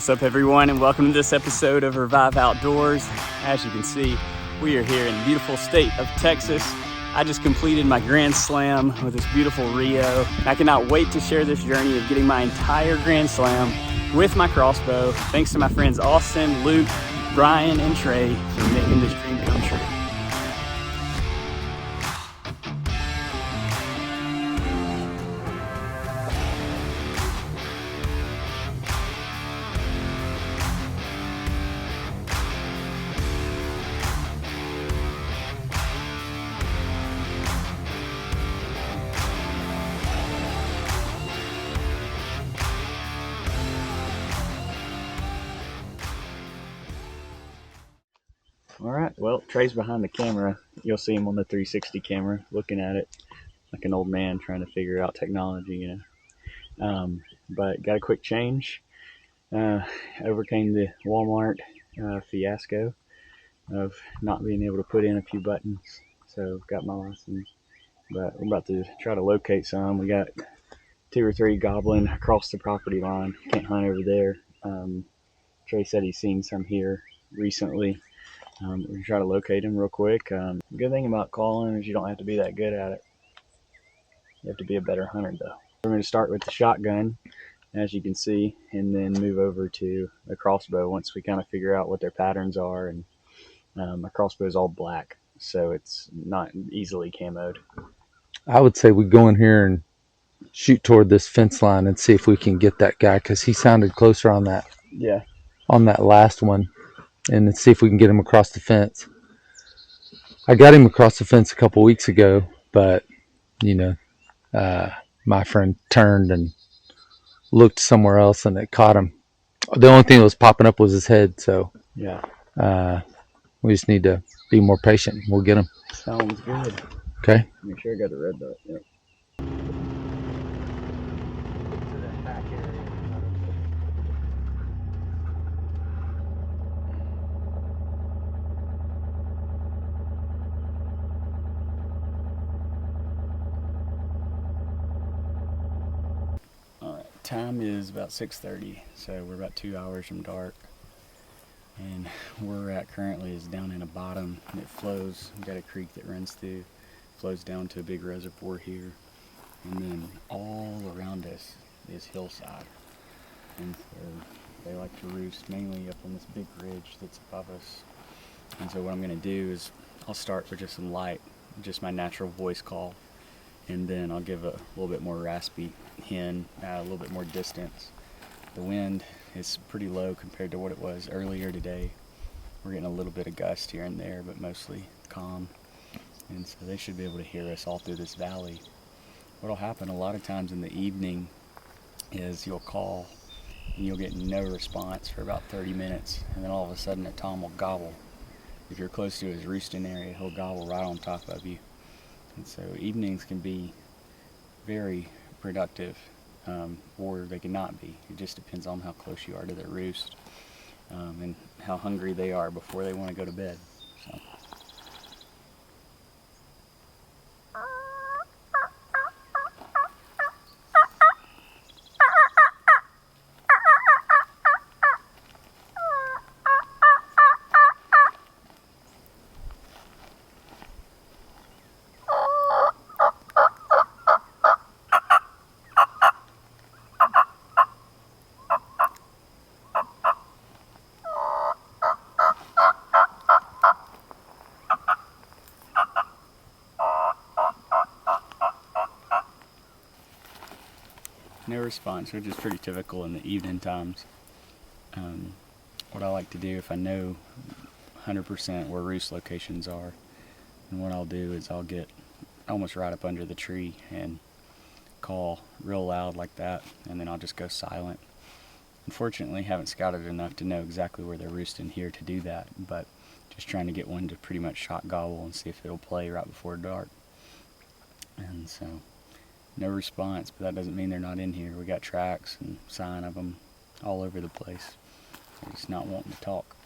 What's up, everyone, and welcome to this episode of Revive Outdoors. As you can see, we are here in the beautiful state of Texas. I just completed my Grand Slam with this beautiful Rio. I cannot wait to share this journey of getting my entire Grand Slam with my crossbow. Thanks to my friends Austin, Luke, Brian, and Trey for making this dream come true. All right, well, Trey's behind the camera. You'll see him on the 360 camera looking at it like an old man trying to figure out technology, you know. But got a quick change. Overcame the Walmart fiasco of not being able to put in a few buttons. So got my license. But we're about to try to locate some. We got 2 or 3 gobbling across the property line. Can't hunt over there. Trey said he's seen some here recently. We're going to try to locate him real quick. The good thing about calling is you don't have to be that good at it. You have to be a better hunter, though. We're going to start with the shotgun, as you can see, and then move over to the crossbow once we kind of figure out what their patterns are. And my crossbow is all black, so it's not easily camoed. I would say we go in here and shoot toward this fence line and see if we can get that guy, because he sounded closer on that. Yeah. On that last one. And let's see if we can get him across the fence. I got him across the fence a couple weeks ago, but, you know, my friend turned and looked somewhere else and it caught him. The only thing that was popping up was his head, so Yeah. We just need to be more patient. We'll get him. Sounds good. Okay. Make sure I got the red dot. Yep. Time is about 6:30, so we're about 2 hours from dark, and where we're at currently is down in a bottom, and it flows. We've got a creek that runs through, flows down to a big reservoir here, and then all around us is hillside, and so they like to roost mainly up on this big ridge that's above us. And so what I'm going to do is I'll start with just some light, just my natural voice call, and then I'll give a little bit more raspy hen, a little bit more distance. The wind is pretty low compared to what it was earlier today. We're getting a little bit of gust here and there, but mostly calm. And so they should be able to hear us all through this valley. What'll happen a lot of times in the evening is you'll call and you'll get no response for about 30 minutes, and then all of a sudden a tom will gobble. If you're close to his roosting area, he'll gobble right on top of you. And so evenings can be very productive, or they can not be. It just depends on how close you are to their roost, and how hungry they are before they want to go to bed. So. No response, which is pretty typical in the evening times. What I like to do, if I know 100% where roost locations are, and what I'll do is I'll get almost right up under the tree and call real loud like that, and then I'll just go silent. Unfortunately, haven't scouted enough to know exactly where they're roosting here to do that, but just trying to get one to pretty much shot gobble and see if it'll play right before dark. And so no response, but that doesn't mean they're not in here. We got tracks and sign of them all over the place. They're just not wanting to talk.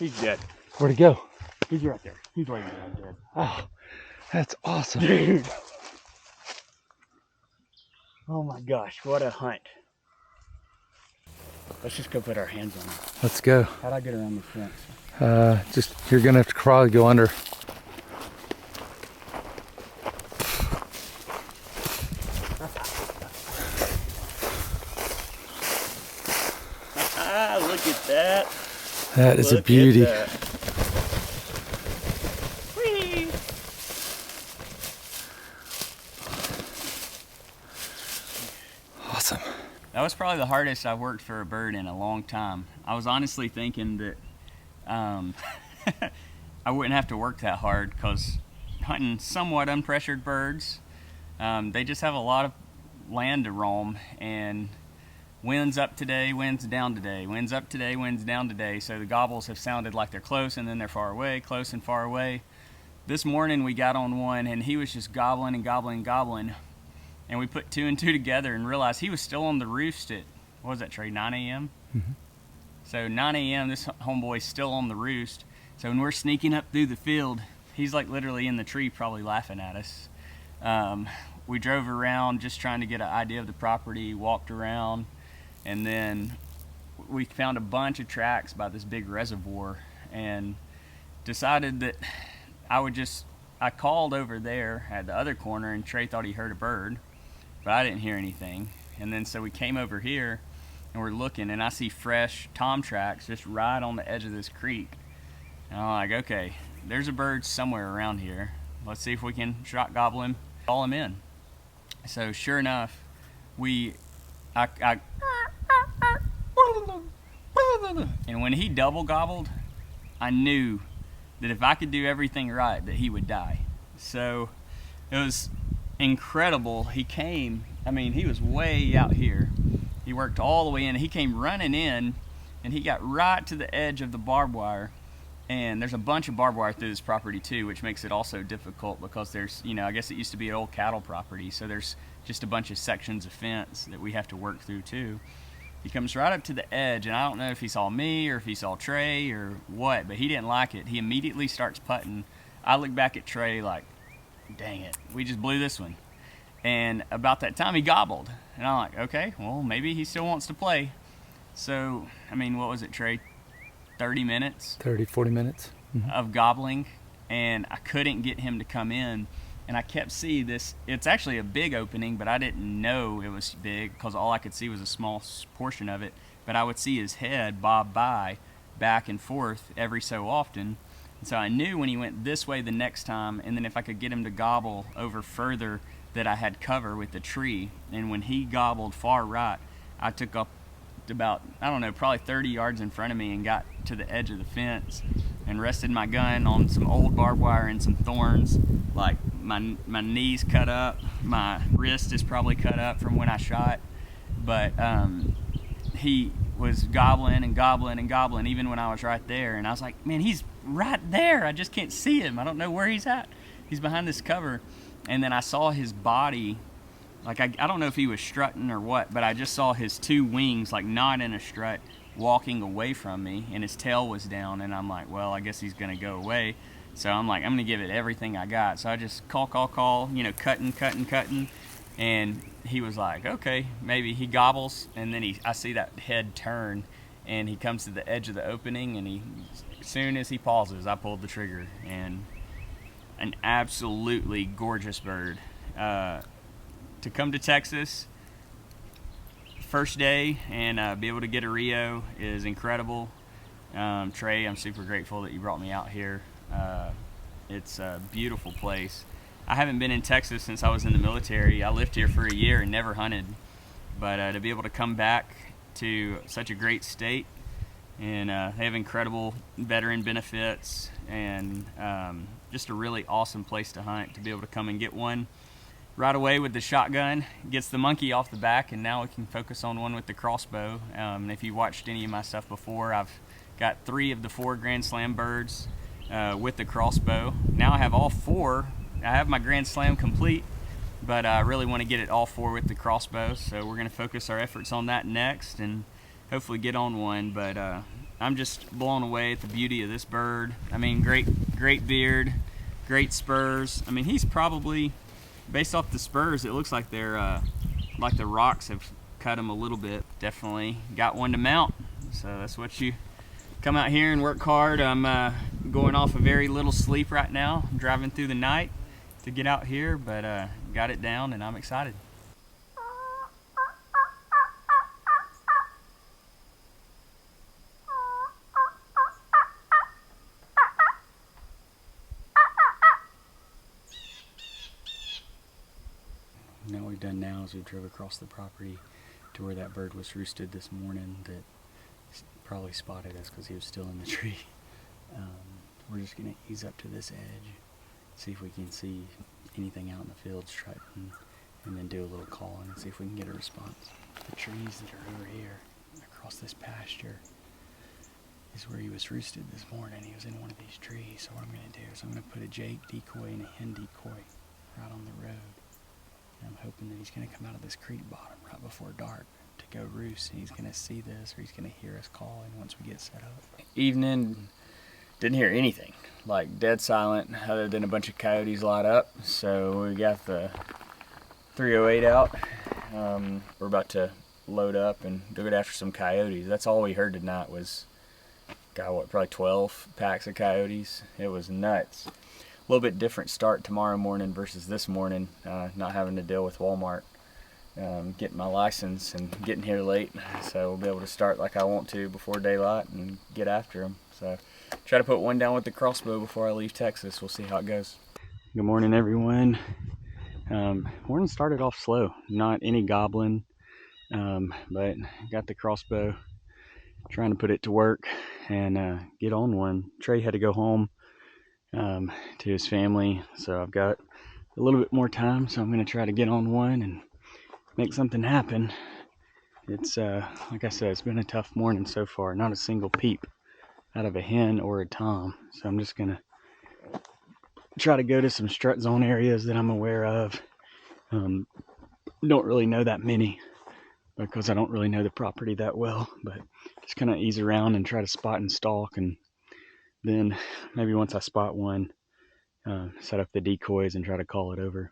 He's dead. Where'd he go? He's right there. He's laying down dead. Oh, that's awesome. Dude. Oh my gosh, what a hunt. Let's just go put our hands on him. Let's go. How'd I get around the fence? Just, you're gonna have to crawl to go under. Look at that. That is a Look beauty. at that. Whee! Awesome. That was probably the hardest I've worked for a bird in a long time. I was honestly thinking that I wouldn't have to work that hard, because hunting somewhat unpressured birds, they just have a lot of land to roam, and winds up today, winds down today, winds up today, winds down today. So the gobbles have sounded like they're close and then they're far away, close and far away. This morning we got on one and he was just gobbling and gobbling and gobbling. And we put 2 and 2 together and realized he was still on the roost at, what was that, Trey, 9 a.m.? Mm-hmm. So 9 a.m., this homeboy's still on the roost. So when we're sneaking up through the field, he's like literally in the tree probably laughing at us. We drove around just trying to get an idea of the property, walked around, and then we found a bunch of tracks by this big reservoir and decided that I called over there at the other corner, and Trey thought he heard a bird, but I didn't hear anything. And then so we came over here and we're looking, and I see fresh tom tracks just right on the edge of this creek. And I'm like, okay, there's a bird somewhere around here. Let's see if we can shot gobble him, call him in. So sure enough, and when he double gobbled, I knew that if I could do everything right, that he would die. So it was incredible. He came, I mean, he was way out here. He worked all the way in. He came running in, and he got right to the edge of the barbed wire. And there's a bunch of barbed wire through this property too, which makes it also difficult because there's, you know, I guess it used to be an old cattle property, so there's just a bunch of sections of fence that we have to work through too. He comes right up to the edge, and I don't know if he saw me or if he saw Trey or what, but he didn't like it. He immediately starts putting. I look back at Trey like, dang it, we just blew this one. And about that time, he gobbled. And I'm like, okay, well, maybe he still wants to play. So, I mean, what was it, Trey? 30 minutes? 30, 40 minutes. Mm-hmm. Of gobbling, and I couldn't get him to come in. And I kept seeing this. It's actually a big opening, but I didn't know it was big because all I could see was a small portion of it. But I would see his head bob by back and forth every so often. And so I knew when he went this way the next time, and then if I could get him to gobble over further, that I had cover with the tree. And when he gobbled far right, I took up about, I don't know, probably 30 yards in front of me and got to the edge of the fence and rested my gun on some old barbed wire and some thorns. Like my knees cut up, my wrist is probably cut up from when I shot, but he was gobbling and gobbling and gobbling even when I was right there. And I was like, man, he's right there, I just can't see him, I don't know where he's at, he's behind this cover. And then I saw his body, like I don't know if he was strutting or what, but I just saw his 2 wings like not in a strut walking away from me, and his tail was down. And I'm like, well, I guess he's gonna go away. So I'm like, I'm gonna give it everything I got. So I just call, you know, cutting. And he was like, okay, maybe. He gobbles, and then I see that head turn, and he comes to the edge of the opening, and as soon as he pauses, I pulled the trigger. And an absolutely gorgeous bird. To come to Texas, first day, and be able to get a Rio is incredible. Trey, I'm super grateful that you brought me out here. It's a beautiful place. I haven't been in Texas since I was in the military. I lived here for a year and never hunted, but to be able to come back to such a great state, and they have incredible veteran benefits, and just a really awesome place to hunt. To be able to come and get one right away with the shotgun gets the monkey off the back, and now we can focus on one with the crossbow. If you watched any of my stuff before, I've got 3 of the 4 Grand Slam birds with the crossbow. Now I have all 4. I have my Grand Slam complete, but I really want to get it all 4 with the crossbow, so we're going to focus our efforts on that next and hopefully get on one. But I'm just blown away at the beauty of this bird. I mean, great beard, great spurs. I mean, he's probably, based off the spurs, it looks like they're like the rocks have cut him a little bit. Definitely got one to mount. So that's what you come out here and work hard. I'm going off a very little sleep right now. I'm driving through the night to get out here, but got it down and I'm excited. Now what we've done now is we drove across the property to where that bird was roosted this morning that probably spotted us because he was still in the tree. We're just going to ease up to this edge, see if we can see anything out in the fields, try and then do a little calling and see if we can get a response. The trees that are over here across this pasture is where he was roosted this morning. He was in one of these trees. So what I'm going to do is I'm going to put a jake decoy and a hen decoy right on the road. And I'm hoping that he's going to come out of this creek bottom right before dark to go roost, and he's going to see this, or he's going to hear us calling once we get set up. Evening, didn't hear anything, like dead silent, other than a bunch of coyotes light up. So we got the 308 out. We're about to load up and go get after some coyotes. That's all we heard tonight was, God, what, probably 12 packs of coyotes. It was nuts. A little bit different start tomorrow morning versus this morning, not having to deal with Walmart. Getting my license and getting here late, so we'll be able to start like I want to before daylight and get after them. So try to put one down with the Crossbow before I leave Texas. We'll see how it goes. Good morning, everyone. Morning started off slow, not any gobbling, but got the Crossbow, trying to put it to work and get on one. Trey had to go home to his family, so I've got a little bit more time, so I'm going to try to get on one and make something happen. It's like I said, it's been a tough morning so far. Not a single peep out of a hen or a tom. So I'm just gonna try to go to some strut zone areas that I'm aware of. Don't really know that many because I don't really know the property that well, but just kind of ease around and try to spot and stalk, and then maybe once I spot one, set up the decoys and try to call it over.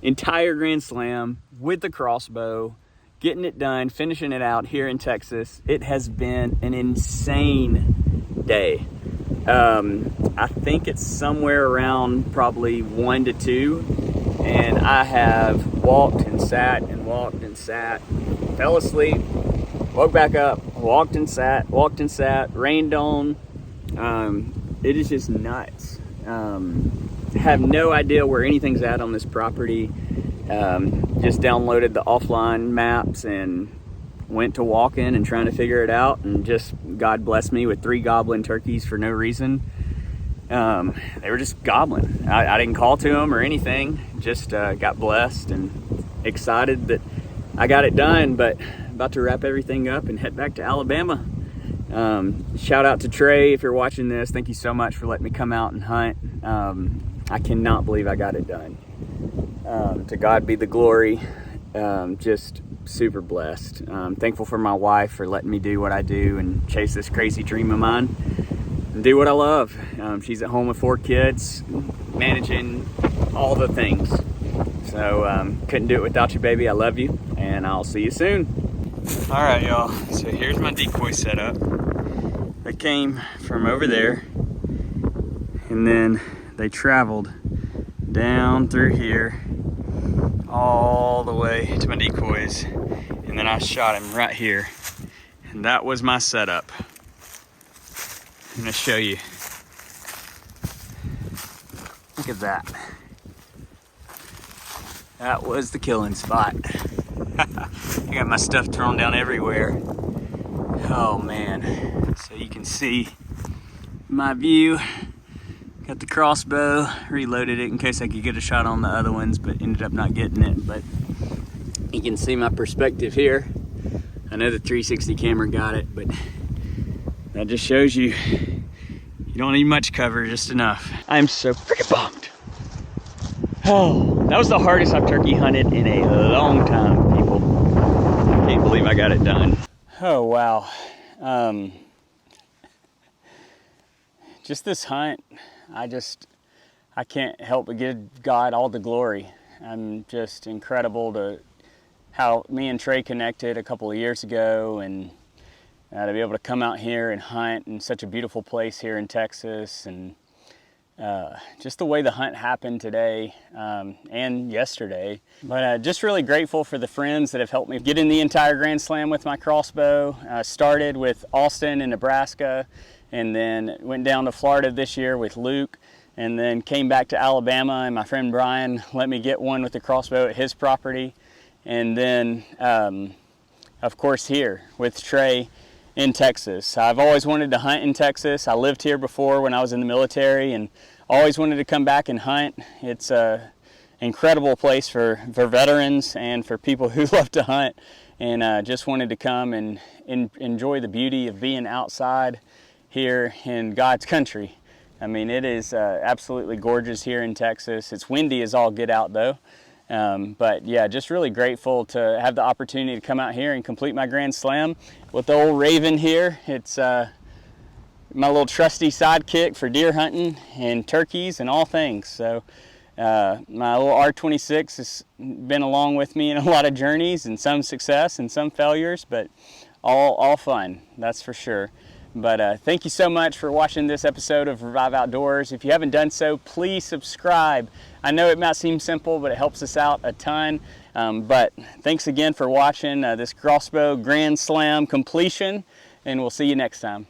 entire Grand Slam with the Crossbow, getting it done, finishing it out here in Texas. It has been an insane day. I think it's somewhere around probably 1 to 2, and I have walked and sat and walked and sat, fell asleep, woke back up, walked and sat, rained on. It is just nuts. Have no idea where anything's at on this property. Just downloaded the offline maps and went to walking and trying to figure it out, and just God blessed me with 3 goblin turkeys for no reason. They were just gobbling. I didn't call to them or anything, just got blessed and excited that I got it done, but about to wrap everything up and head back to Alabama. Shout out to Trey if you're watching this. Thank you so much for letting me come out and hunt. I cannot believe I got it done. To God be the glory. Just super blessed. Thankful for my wife for letting me do what I do and chase this crazy dream of mine and do what I love. She's at home with 4 kids, managing all the things. So couldn't do it without you, baby. I love you, and I'll see you soon. All right, y'all. So here's my decoy setup. They came from over there, and then they traveled down through here all the way to my decoys, and then I shot him right here, and that was my setup. I'm gonna show you. Look at that. That was the killing spot. I got my stuff thrown down everywhere. Oh man. So you can see my view. Got the crossbow, reloaded it in case I could get a shot on the other ones, but ended up not getting it. But you can see my perspective here. I know the 360 camera got it, but that just shows you you don't need much cover, just enough. I'm so freaking bummed. Oh, that was the hardest I've turkey hunted in a long time, people. I can't believe I got it done. Oh, wow. Just this hunt, I can't help but give God all the glory. I'm just incredible to how me and Trey connected a couple of years ago, and to be able to come out here and hunt in such a beautiful place here in Texas, and just the way the hunt happened today and yesterday. But just really grateful for the friends that have helped me get in the entire Grand Slam with my crossbow. Started with Austin in Nebraska, and then went down to Florida this year with Luke, and then came back to Alabama, and my friend Brian let me get one with the crossbow at his property. And then, of course, here with Trey in Texas. I've always wanted to hunt in Texas. I lived here before when I was in the military, and always wanted to come back and hunt. It's an incredible place for veterans and for people who love to hunt, and just wanted to come and enjoy the beauty of being outside here in God's country. I mean, it is absolutely gorgeous here in Texas. It's windy as all get out though. But yeah, just really grateful to have the opportunity to come out here and complete my Grand Slam with the old Raven here. It's my little trusty sidekick for deer hunting and turkeys and all things. So my little R26 has been along with me in a lot of journeys, and some success and some failures, but all fun, that's for sure. But thank you so much for watching this episode of Revive Outdoors. If you haven't done so, please subscribe. I know it might seem simple, but it helps us out a ton. But thanks again for watching this Crossbow Grand Slam completion, and we'll see you next time.